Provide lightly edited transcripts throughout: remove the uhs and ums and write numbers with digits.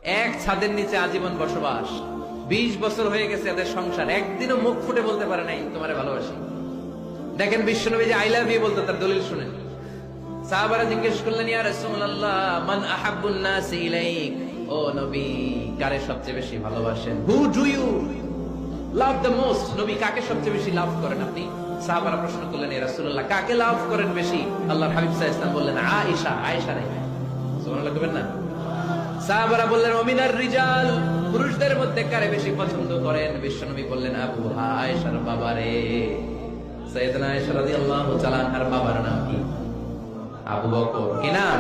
এক ছাদের নিচে আজীবন বসবাস, 20 বছর হয়ে গেছে এদের সংসার, একদিনও মুখ ফুটে বলতে পারে নাই তোমারে ভালোবাসি। দেখেন বিশ্বনবী যে আই লাভ ইউ বলতো, তার দলিল শুনেন। সাহাবারা জিজ্ঞেস করলেন, ইয়া রাসূলুল্লাহ মান আহাব্বুন নাস ইলাইক, ও নবী কারে সবচেয়ে বেশি ভালোবাসেন? Who do you love the most, নবী কাকে সবচেয়ে বেশি লাভ করেন আপনি? সাহাবারা প্রশ্ন করলেন, ইয়া রাসূলুল্লাহ কাকে লাভ করেন বেশি? আল্লাহর হাবিব সাল্লাল্লাহু আলাইহি ওয়াসাল্লাম বললেন, আয়েশা, আয়েশা রে। সুবহানাল্লাহ কইবেন না? সাহাবারা বললেন, ওমিনার রিজাল, পুরুষদের মধ্যে কারে বেশি পছন্দ করেন? বিশ্বনবী বললেন, আবুহা, আয়েশার বাবারে। সাইয়েদনা আয়েশা রাদিয়াল্লাহু তাআলা আনহার বাবার নাম কি? আবু বকর। কি নাম?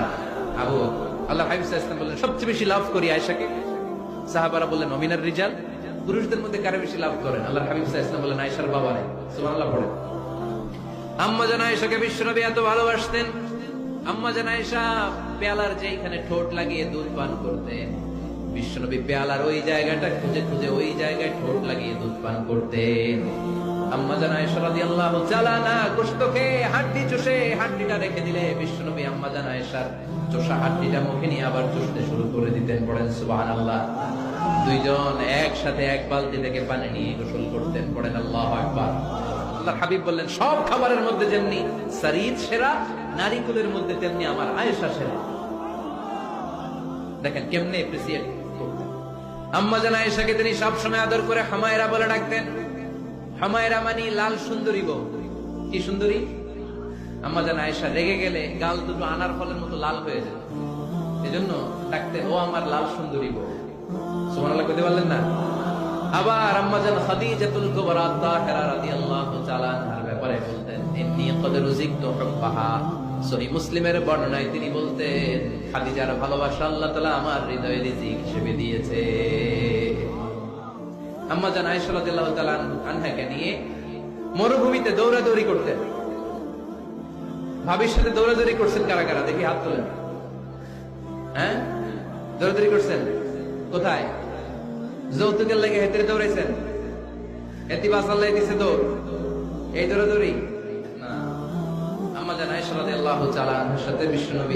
আবু বকর। আল্লাহর হাবিব সাল্লাল্লাহু আলাইহি ওয়াসাল্লাম বললেন, সবচেয়ে বেশি লাভ করি আয়েশাকে। সাহাবারা বললেন, ওমিনার রিজাল, পুরুষদের মধ্যে কারে বেশি লাভ করেন? আল্লাহর হাবিব সাল্লাল্লাহু আলাইহি ওয়াসাল্লাম বললেন, আয়েশার বাবারে। সুবহানাল্লাহ পড়েন। আম্মা জান আয়েশাকে বিশ্বনবী এত ভালোবাসতেন, আম্মা জান আয়েশা পেয়ালার যেখানে ঠোঁট লাগিয়ে দুধ পান করতেন, বিশ্বনবী পেয়ালার ওই জায়গাটা খুঁজে খুঁজে ওই জায়গায় ঠোঁট লাগিয়ে দুধ পান করতেন। আম্মা জান আয়েশা রাদিয়াল্লাহু তাআলা না গোশত খেয়ে হাড্ডি চষে হাড্ডিটা রেখে দিলে বিশ্বনবী আম্মা জান আয়েশার চষা হাড্ডিটা মুখে নিয়ে আবার চষতে শুরু করে দিতেন। পড়েন সুবহানাল্লাহ। দুইজন একসাথে এক বালতি থেকে পানি নিয়ে গোসল করতেন। পড়েন আল্লাহু আকবার। আল্লাহর হাবিব বললেন, সব খাবারের মধ্যে যেমনি শরীর সেরা, নারীকুলের মধ্যে তেমনি আমার আয়েশা সেরা। দেখেন কেমনে এপ্রিসিয়েট করতেন। আম্মা জান আয়েশাকে তিনি সবসময় আদর করে হামায়রা বলে ডাকতেন। হামায়রা মানে লাল সুন্দরী বউ। কি সুন্দরী? আম্মা জান আয়েশা রেগে গেলে গাল দুটো আনার ফলের মতো লাল হয়ে যেত, এজন্য ডাকতেন, ও আমার লাল সুন্দরী বউ। সুবহানাল্লাহ কইতে পারলেন না? আবার আম্মা জান খাদিজাতুল কুবরা তাহেরা রাদিয়াল্লাহু তাআলা আনহার ব্যাপারে বলতেন, ইন্নী ক্বাদ রুজিকতু হুব্বাহা। সহিহ মুসলিমের বর্ণনায় তিনি বলতেন, খাদিজার ভালোবাসা আল্লাহ তাআলা আমার হৃদয়ে রিজিক হিসেবে দিয়েছে। আম্মা জান আয়েশা রাদিয়াল্লাহু তাআলা আনহাকে নিয়ে মরুভূমিতে দৌড়াদৌড়ি করতেন। ভাবির সাথে দৌড়াদৌড়ি করছেন কারা কারা? দেখি হাত তোলেন। হ্যাঁ, দৌড়াদৌড়ি করছেন কোথায়? যৌতুকের লেগে হেতরে দৌড়াইছেন? এতি বাসাল্লাহ দিছে দৌড়, এই দৌড়াদৌড়ি না। আম্মা জান আয়েশা রাদিয়াল্লাহু তাআলা আনহার সাথে বিশ্বনবী